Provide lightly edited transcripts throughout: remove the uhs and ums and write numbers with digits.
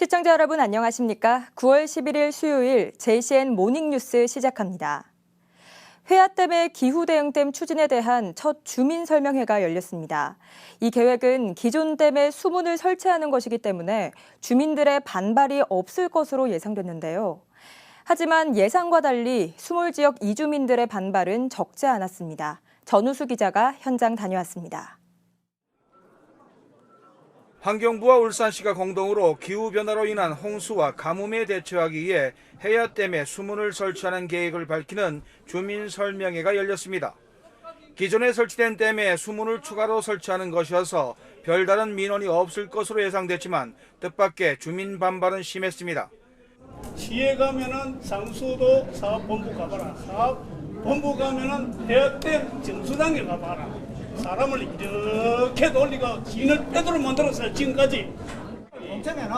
시청자 여러분 안녕하십니까? 9월 11일 수요일 JCN 모닝뉴스 시작합니다. 회하댐의 기후대응댐 추진에 대한 첫 주민설명회가 열렸습니다. 이 계획은 기존 댐에 수문을 설치하는 것이기 때문에 주민들의 반발이 없을 것으로 예상됐는데요. 하지만 예상과 달리 수몰 지역 이주민들의 반발은 적지 않았습니다. 전우수 기자가 현장 다녀왔습니다. 환경부와 울산시가 공동으로 기후변화로 인한 홍수와 가뭄에 대처하기 위해 해야댐에 수문을 설치하는 계획을 밝히는 주민설명회가 열렸습니다. 기존에 설치된 댐에 수문을 추가로 설치하는 것이어서 별다른 민원이 없을 것으로 예상됐지만 뜻밖의 주민 반발은 심했습니다. 시에 가면은 상수도 사업본부 가봐라. 사업본부 가면은 해야댐 정수장에 가봐라. 사람을 이렇게 돌리고 진을 빼도록 만들었어요. 지금까지. 멈추면은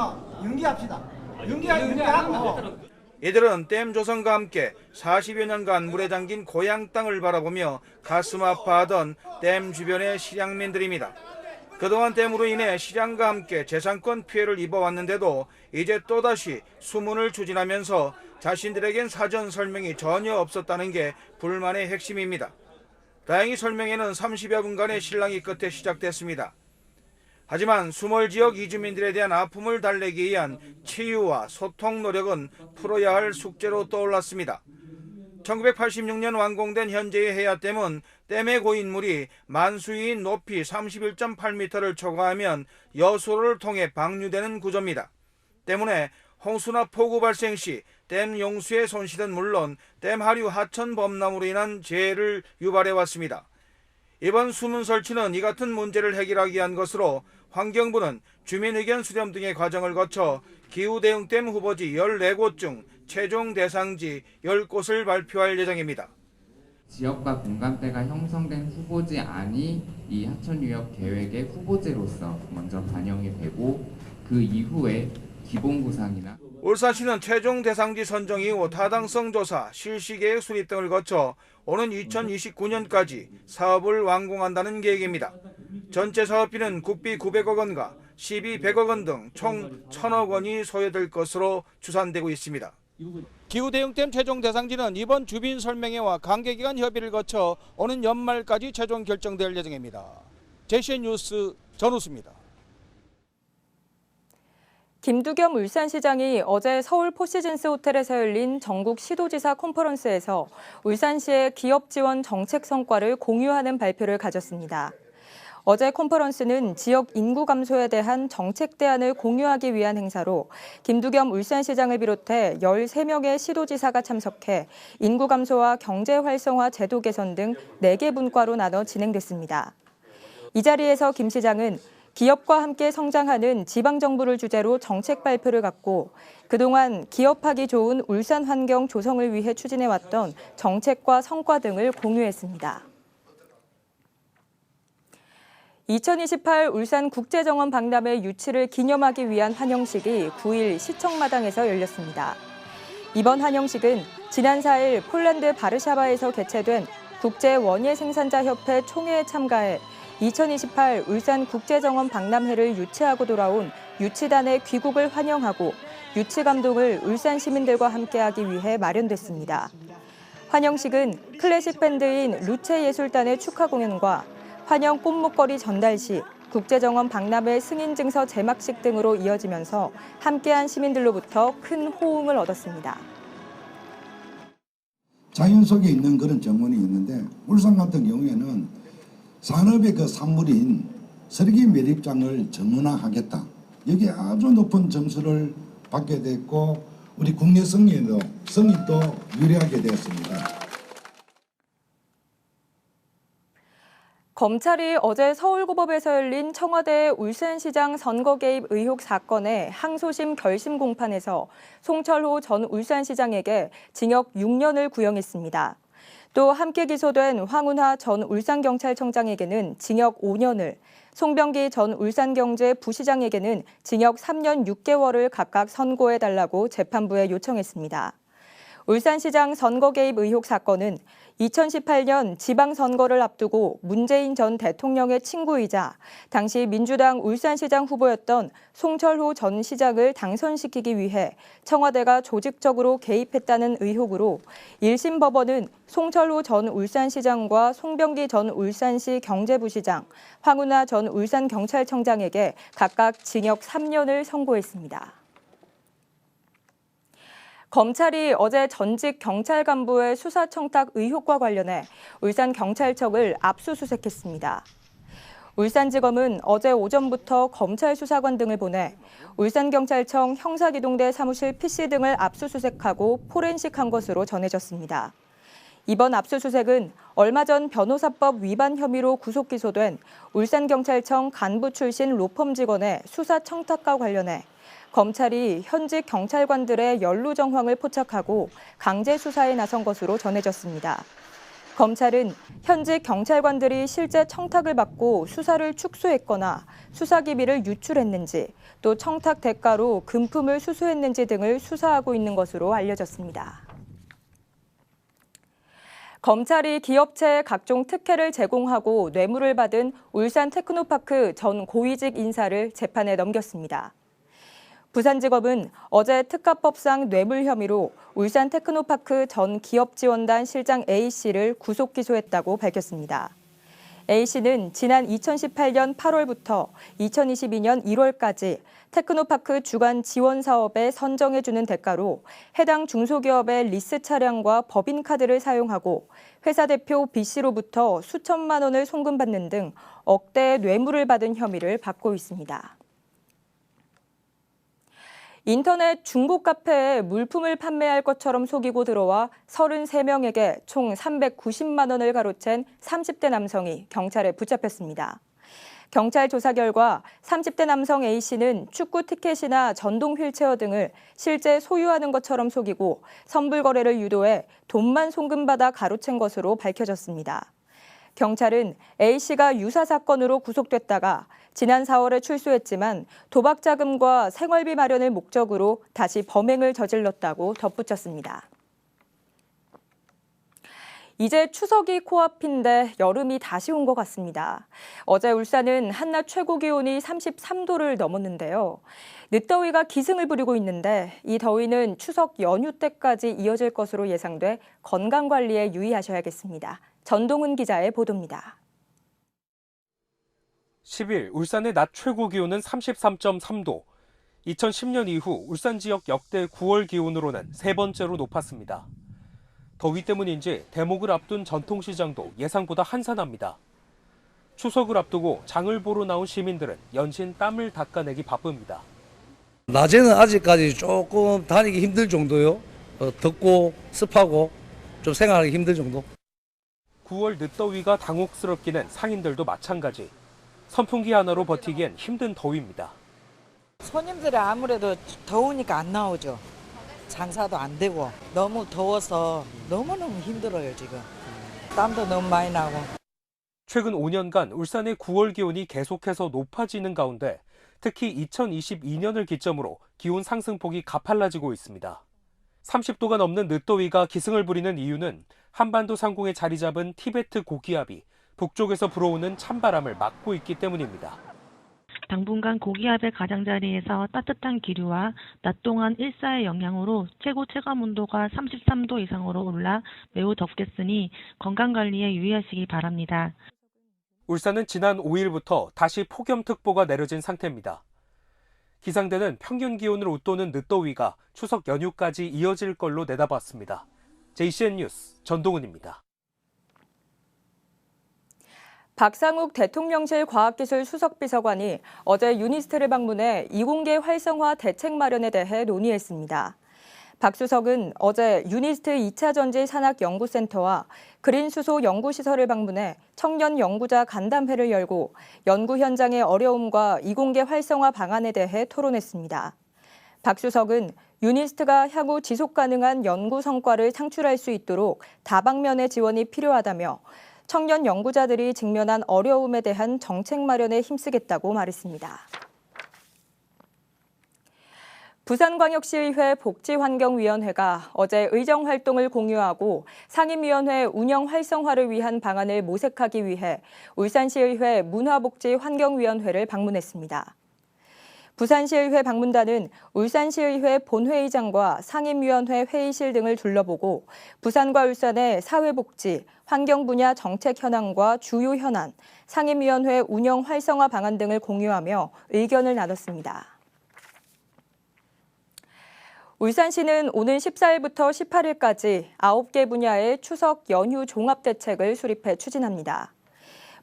연기합시다. 연기하고. 이들은 댐 조성과 함께 40여 년간 물에 잠긴 고향 땅을 바라보며 가슴 아파하던 댐 주변의 실향민들입니다. 그동안 댐으로 인해 실향과 함께 재산권 피해를 입어왔는데도 이제 또다시 수문을 추진하면서 자신들에겐 사전 설명이 전혀 없었다는 게 불만의 핵심입니다. 다행히 설명회는 30여 분간의 실랑이 끝에 시작됐습니다. 하지만 수몰 지역 이주민들에 대한 아픔을 달래기 위한 치유와 소통 노력은 풀어야 할 숙제로 떠올랐습니다. 1986년 완공된 현재의 해야댐은 댐의 고인물이 만수위인 높이 31.8m를 초과하면 여수로를 통해 방류되는 구조입니다. 때문에 홍수나 폭우 발생 시 댐 용수의 손실은 물론 댐 하류 하천 범람으로 인한 재해를 유발해왔습니다. 이번 수문 설치는 이 같은 문제를 해결하기 위한 것으로 환경부는 주민의견 수렴 등의 과정을 거쳐 기후대응댐 후보지 14곳 중 최종 대상지 10곳을 발표할 예정입니다. 지역과 공감대가 형성된 후보지 안이 이 하천유역 계획의 후보지로서 먼저 반영이 되고 그 이후에 기본구상이나 울산시는 최종 대상지 선정 이후 타당성 조사, 실시계획 수립 등을 거쳐 오는 2029년까지 사업을 완공한다는 계획입니다. 전체 사업비는 국비 900억 원과 시비 100억 원 등 총 1000억 원이 소요될 것으로 추산되고 있습니다. 기후대응댐 최종 대상지는 이번 주민설명회와 관계기관 협의를 거쳐 오는 연말까지 최종 결정될 예정입니다. JCN 뉴스 전우수입니다. 김두겸 울산시장이 어제 서울 포시즌스 호텔에서 열린 전국 시도지사 컨퍼런스에서 울산시의 기업 지원 정책 성과를 공유하는 발표를 가졌습니다. 어제 컨퍼런스는 지역 인구 감소에 대한 정책 대안을 공유하기 위한 행사로 김두겸 울산시장을 비롯해 13명의 시도지사가 참석해 인구 감소와 경제 활성화 제도 개선 등 4개 분과로 나눠 진행됐습니다. 이 자리에서 김 시장은 기업과 함께 성장하는 지방정부를 주제로 정책 발표를 갖고 그동안 기업하기 좋은 울산 환경 조성을 위해 추진해왔던 정책과 성과 등을 공유했습니다. 2028 울산국제정원 박람회 유치를 기념하기 위한 환영식이 9일 시청마당에서 열렸습니다. 이번 환영식은 지난 4일 폴란드 바르샤바에서 개최된 국제원예생산자협회 총회에 참가해 2028 울산국제정원 박람회를 유치하고 돌아온 유치단의 귀국을 환영하고 유치 감동을 울산 시민들과 함께하기 위해 마련됐습니다. 환영식은 클래식 밴드인 루체 예술단의 축하 공연과 환영 꽃목걸이 전달 시 국제정원 박람회 승인 증서 제막식 등으로 이어지면서 함께한 시민들로부터 큰 호응을 얻었습니다. 자연 속에 있는 그런 정원이 있는데 울산 같은 경우에는 산업의 그 산물인 설기 매립장을 정원화하겠다. 여기에 아주 높은 점수를 받게 됐고 우리 국내 성의도 유리하게 되었습니다. 검찰이 어제 서울고법에서 열린 청와대 울산시장 선거 개입 의혹 사건의 항소심 결심 공판에서 송철호 전 울산시장에게 징역 6년을 구형했습니다. 또 함께 기소된 황운하 전 울산경찰청장에게는 징역 5년을, 송병기 전 울산경제 부시장에게는 징역 3년 6개월을 각각 선고해달라고 재판부에 요청했습니다. 울산시장 선거 개입 의혹 사건은 2018년 지방선거를 앞두고 문재인 전 대통령의 친구이자 당시 민주당 울산시장 후보였던 송철호 전 시장을 당선시키기 위해 청와대가 조직적으로 개입했다는 의혹으로 1심 법원은 송철호 전 울산시장과 송병기 전 울산시 경제부시장, 황운하 전 울산경찰청장에게 각각 징역 3년을 선고했습니다. 검찰이 어제 전직 경찰 간부의 수사 청탁 의혹과 관련해 울산경찰청을 압수수색했습니다. 울산지검은 어제 오전부터 검찰 수사관 등을 보내 울산경찰청 형사기동대 사무실 PC 등을 압수수색하고 포렌식한 것으로 전해졌습니다. 이번 압수수색은 얼마 전 변호사법 위반 혐의로 구속 기소된 울산경찰청 간부 출신 로펌 직원의 수사 청탁과 관련해 검찰이 현직 경찰관들의 연루 정황을 포착하고 강제 수사에 나선 것으로 전해졌습니다. 검찰은 현직 경찰관들이 실제 청탁을 받고 수사를 축소했거나 수사 기밀을 유출했는지, 또 청탁 대가로 금품을 수수했는지 등을 수사하고 있는 것으로 알려졌습니다. 검찰이 기업체에 각종 특혜를 제공하고 뇌물을 받은 울산 테크노파크 전 고위직 인사를 재판에 넘겼습니다. 부산지검은 어제 특가법상 뇌물 혐의로 울산 테크노파크 전 기업지원단 실장 A씨를 구속 기소했다고 밝혔습니다. A씨는 지난 2018년 8월부터 2022년 1월까지 테크노파크 주간 지원 사업에 선정해주는 대가로 해당 중소기업의 리스 차량과 법인카드를 사용하고 회사 대표 B씨로부터 수천만 원을 송금받는 등 억대의 뇌물을 받은 혐의를 받고 있습니다. 인터넷 중고 카페에 물품을 판매할 것처럼 속이고 들어와 33명에게 총 390만 원을 가로챈 30대 남성이 경찰에 붙잡혔습니다. 경찰 조사 결과 30대 남성 A씨는 축구 티켓이나 전동 휠체어 등을 실제 소유하는 것처럼 속이고 선불 거래를 유도해 돈만 송금받아 가로챈 것으로 밝혀졌습니다. 경찰은 A씨가 유사 사건으로 구속됐다가 지난 4월에 출소했지만 도박 자금과 생활비 마련을 목적으로 다시 범행을 저질렀다고 덧붙였습니다. 이제 추석이 코앞인데 여름이 다시 온 것 같습니다. 어제 울산은 한낮 최고 기온이 33도를 넘었는데요. 늦더위가 기승을 부리고 있는데 이 더위는 추석 연휴 때까지 이어질 것으로 예상돼 건강관리에 유의하셔야겠습니다. 전동훈 기자의 보도입니다. 10일 울산의 낮 최고 기온은 33.3도. 2010년 이후 울산 지역 역대 9월 기온으로는 세 번째로 높았습니다. 더위 때문인지 대목을 앞둔 전통시장도 예상보다 한산합니다. 추석을 앞두고 장을 보러 나온 시민들은 연신 땀을 닦아내기 바쁩니다. 낮에는 아직까지 조금 다니기 힘들 정도요. 덥고 습하고 좀 생활하기 힘들 정도. 9월 늦더위가 당혹스럽기는 상인들도 마찬가지. 선풍기 하나로 버티기엔 힘든 더위입니다. 손님들이 아무래도 더우니까 안 나오죠. 장사도 안 되고 너무 더워서 너무너무 힘들어요 지금. 땀도 너무 많이 나고. 최근 5년간 울산의 9월 기온이 계속해서 높아지는 가운데 특히 2022년을 기점으로 기온 상승폭이 가팔라지고 있습니다. 30도가 넘는 늦더위가 기승을 부리는 이유는 한반도 상공에 자리 잡은 티베트 고기압이 북쪽에서 불어오는 찬바람을 막고 있기 때문입니다. 당분간 고기압의 가장자리에서 따뜻한 기류와 낮 동안 일사의 영향으로 최고 체감 온도가 33도 이상으로 올라 매우 덥겠으니 건강관리에 유의하시기 바랍니다. 울산은 지난 5일부터 다시 폭염특보가 내려진 상태입니다. 기상대는 평균 기온을 웃도는 늦더위가 추석 연휴까지 이어질 걸로 내다봤습니다. JCN 뉴스 전동훈입니다. 박상욱 대통령실 과학기술 수석비서관이 어제 유니스트를 방문해 이공계 활성화 대책 마련에 대해 논의했습니다. 박 수석은 어제 유니스트 2차 전지 산학연구센터와 그린수소 연구시설을 방문해 청년 연구자 간담회를 열고 연구 현장의 어려움과 이공계 활성화 방안에 대해 토론했습니다. 박 수석은 유니스트가 향후 지속 가능한 연구 성과를 창출할 수 있도록 다방면의 지원이 필요하다며 청년 연구자들이 직면한 어려움에 대한 정책 마련에 힘쓰겠다고 말했습니다. 부산광역시의회 복지환경위원회가 어제 의정활동을 공유하고 상임위원회 운영 활성화를 위한 방안을 모색하기 위해 울산시의회 문화복지환경위원회를 방문했습니다. 부산시의회 방문단은 울산시의회 본회의장과 상임위원회 회의실 등을 둘러보고 부산과 울산의 사회복지, 환경 분야 정책 현황과 주요 현안, 상임위원회 운영 활성화 방안 등을 공유하며 의견을 나눴습니다. 울산시는 오는 14일부터 18일까지 9개 분야의 추석 연휴 종합대책을 수립해 추진합니다.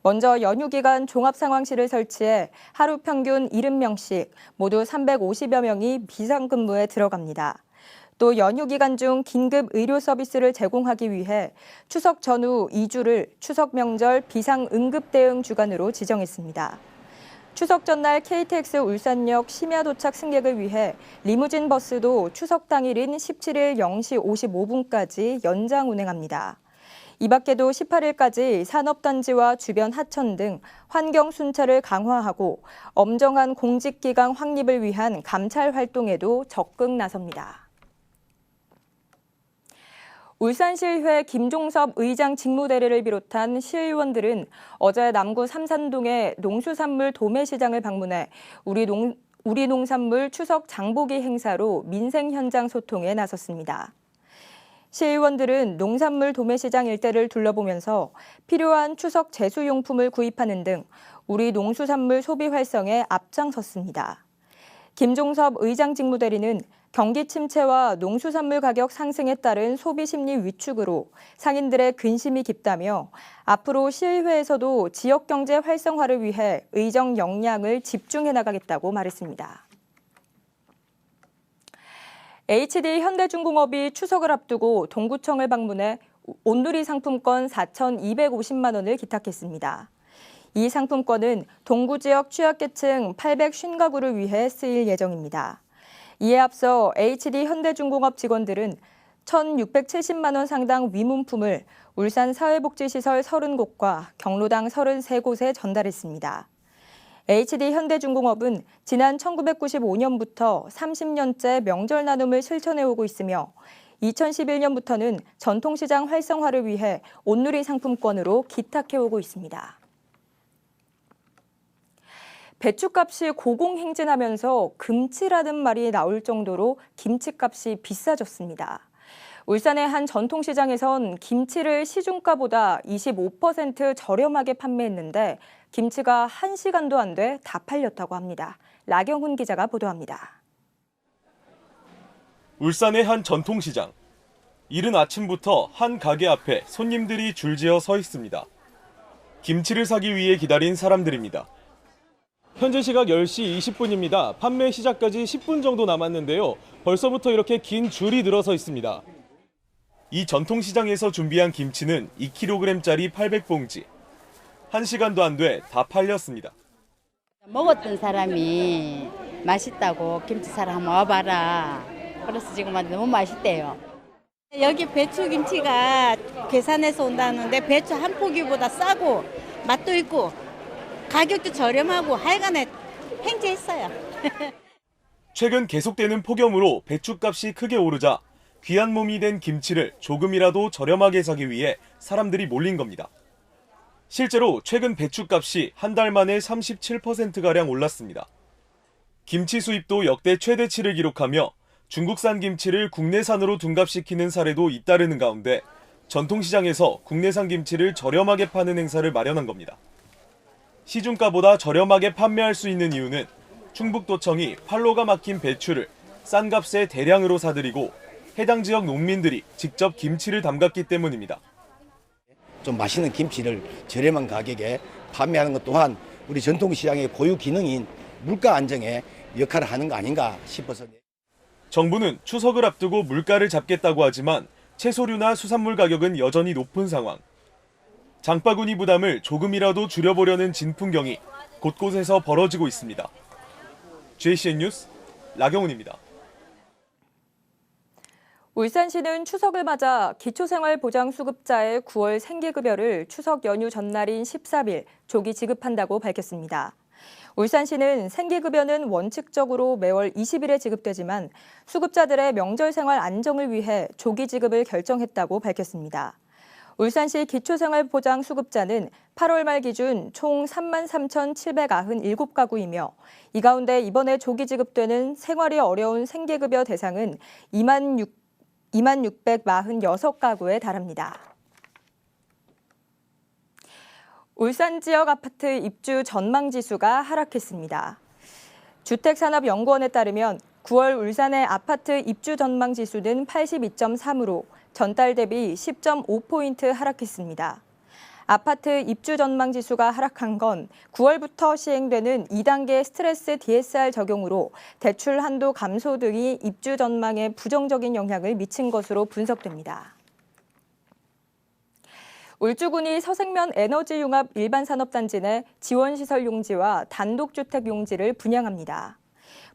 먼저 연휴 기간 종합상황실을 설치해 하루 평균 70명씩 모두 350여 명이 비상근무에 들어갑니다. 또 연휴 기간 중 긴급 의료 서비스를 제공하기 위해 추석 전후 2주를 추석 명절 비상응급 대응 주간으로 지정했습니다. 추석 전날 KTX 울산역 심야 도착 승객을 위해 리무진 버스도 추석 당일인 17일 0시 55분까지 연장 운행합니다. 이 밖에도 18일까지 산업단지와 주변 하천 등 환경 순찰을 강화하고 엄정한 공직기강 확립을 위한 감찰 활동에도 적극 나섭니다. 울산시의회 김종섭 의장 직무대리를 비롯한 시의원들은 어제 남구 삼산동의 농수산물 도매시장을 방문해 우리 농산물 추석 장보기 행사로 민생 현장 소통에 나섰습니다. 시의원들은 농산물 도매시장 일대를 둘러보면서 필요한 추석 제수용품을 구입하는 등 우리 농수산물 소비 활성에 앞장섰습니다. 김종섭 의장 직무대리는 경기 침체와 농수산물 가격 상승에 따른 소비 심리 위축으로 상인들의 근심이 깊다며 앞으로 시의회에서도 지역 경제 활성화를 위해 의정 역량을 집중해 나가겠다고 말했습니다. HD 현대중공업이 추석을 앞두고 동구청을 방문해 온누리 상품권 4,250만 원을 기탁했습니다. 이 상품권은 동구 지역 취약계층 850가구를 위해 쓰일 예정입니다. 이에 앞서 HD 현대중공업 직원들은 1,670만 원 상당 위문품을 울산 사회복지시설 30곳과 경로당 33곳에 전달했습니다. HD 현대중공업은 지난 1995년부터 30년째 명절 나눔을 실천해오고 있으며 2011년부터는 전통시장 활성화를 위해 온누리 상품권으로 기탁해오고 있습니다. 배추값이 고공행진하면서 금치라는 말이 나올 정도로 김치값이 비싸졌습니다. 울산의 한 전통시장에선 김치를 시중가보다 25% 저렴하게 판매했는데 김치가 1시간도 안 돼 다 팔렸다고 합니다. 라경훈 기자가 보도합니다. 울산의 한 전통시장. 이른 아침부터 한 가게 앞에 손님들이 줄지어 서 있습니다. 김치를 사기 위해 기다린 사람들입니다. 현재 시각 10시 20분입니다. 판매 시작까지 10분 정도 남았는데요. 벌써부터 이렇게 긴 줄이 늘어서 있습니다. 이 전통시장에서 준비한 김치는 2kg짜리 800봉지. 1시간도 안 돼 다 팔렸습니다. 먹었던 사람이 맛있다고 김치 사러 한번 와봐라. 그래서 지금 너무 맛있대요. 여기 배추김치가 괴산에서 온다는데 배추 한 포기보다 싸고 맛도 있고 가격도 저렴하고 하여간에 횡재했어요. 최근 계속되는 폭염으로 배추값이 크게 오르자 귀한 몸이 된 김치를 조금이라도 저렴하게 사기 위해 사람들이 몰린 겁니다. 실제로 최근 배추값이 한 달 만에 37%가량 올랐습니다. 김치 수입도 역대 최대치를 기록하며 중국산 김치를 국내산으로 둔갑시키는 사례도 잇따르는 가운데 전통시장에서 국내산 김치를 저렴하게 파는 행사를 마련한 겁니다. 시중가보다 저렴하게 판매할 수 있는 이유는 충북도청이 판로가 막힌 배추를 싼 값에 대량으로 사들이고 해당 지역 농민들이 직접 김치를 담갔기 때문입니다. 좀 맛있는 김치를 저렴한 가격에 판매하는 것 또한 우리 전통시장의 고유 기능인 물가 안정에 역할을 하는 거 아닌가 싶어서. 정부는 추석을 앞두고 물가를 잡겠다고 하지만 채소류나 수산물 가격은 여전히 높은 상황. 장바구니 부담을 조금이라도 줄여보려는 진풍경이 곳곳에서 벌어지고 있습니다. JCN 뉴스 라경훈입니다. 울산시는 추석을 맞아 기초생활보장수급자의 9월 생계급여를 추석 연휴 전날인 13일 조기 지급한다고 밝혔습니다. 울산시는 생계급여는 원칙적으로 매월 20일에 지급되지만 수급자들의 명절 생활 안정을 위해 조기 지급을 결정했다고 밝혔습니다. 울산시 기초생활보장 수급자는 8월 말 기준 총 33,797가구이며 이 가운데 이번에 조기 지급되는 생활이 어려운 생계급여 대상은 2646가구에 달합니다. 울산 지역 아파트 입주 전망 지수가 하락했습니다. 주택산업연구원에 따르면 9월 울산의 아파트 입주 전망 지수는 82.3으로 전달 대비 10.5포인트 하락했습니다. 아파트 입주 전망 지수가 하락한 건 9월부터 시행되는 2단계 스트레스 DSR 적용으로 대출 한도 감소 등이 입주 전망에 부정적인 영향을 미친 것으로 분석됩니다. 울주군이 서생면 에너지융합 일반산업단지 내 지원시설 용지와 단독주택 용지를 분양합니다.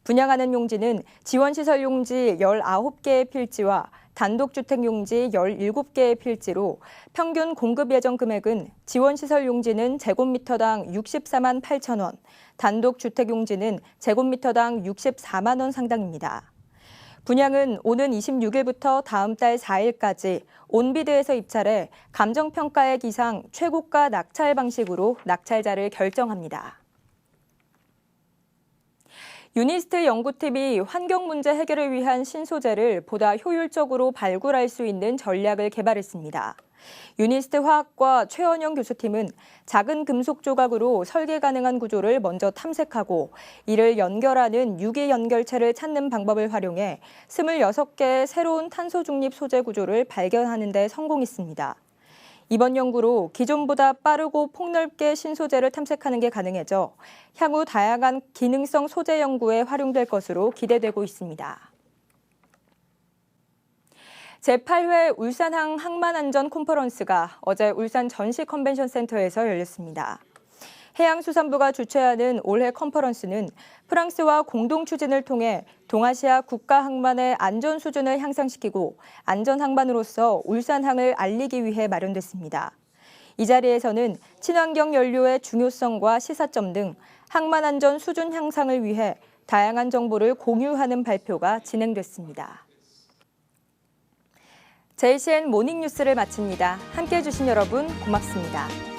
분양하는 용지는 지원시설 용지 19개의 필지와 단독주택 용지 17개의 필지로 평균 공급 예정 금액은 지원시설 용지는 제곱미터당 64만 8천 원, 단독주택 용지는 제곱미터당 64만 원 상당입니다. 분양은 오는 26일부터 다음 달 4일까지 온비드에서 입찰해 감정평가액 이상 최고가 낙찰 방식으로 낙찰자를 결정합니다. 유니스트 연구팀이 환경 문제 해결을 위한 신소재를 보다 효율적으로 발굴할 수 있는 전략을 개발했습니다. 유니스트 화학과 최원영 교수팀은 작은 금속 조각으로 설계 가능한 구조를 먼저 탐색하고 이를 연결하는 유기 연결체를 찾는 방법을 활용해 26개의 새로운 탄소 중립 소재 구조를 발견하는 데 성공했습니다. 이번 연구로 기존보다 빠르고 폭넓게 신소재를 탐색하는 게 가능해져 향후 다양한 기능성 소재 연구에 활용될 것으로 기대되고 있습니다. 제8회 울산항 항만안전 컨퍼런스가 어제 울산 전시 컨벤션 센터에서 열렸습니다. 해양수산부가 주최하는 올해 컨퍼런스는 프랑스와 공동 추진을 통해 동아시아 국가 항만의 안전 수준을 향상시키고 안전 항만으로서 울산항을 알리기 위해 마련됐습니다. 이 자리에서는 친환경 연료의 중요성과 시사점 등 항만 안전 수준 향상을 위해 다양한 정보를 공유하는 발표가 진행됐습니다. JCN 모닝뉴스를 마칩니다. 함께해 주신 여러분 고맙습니다.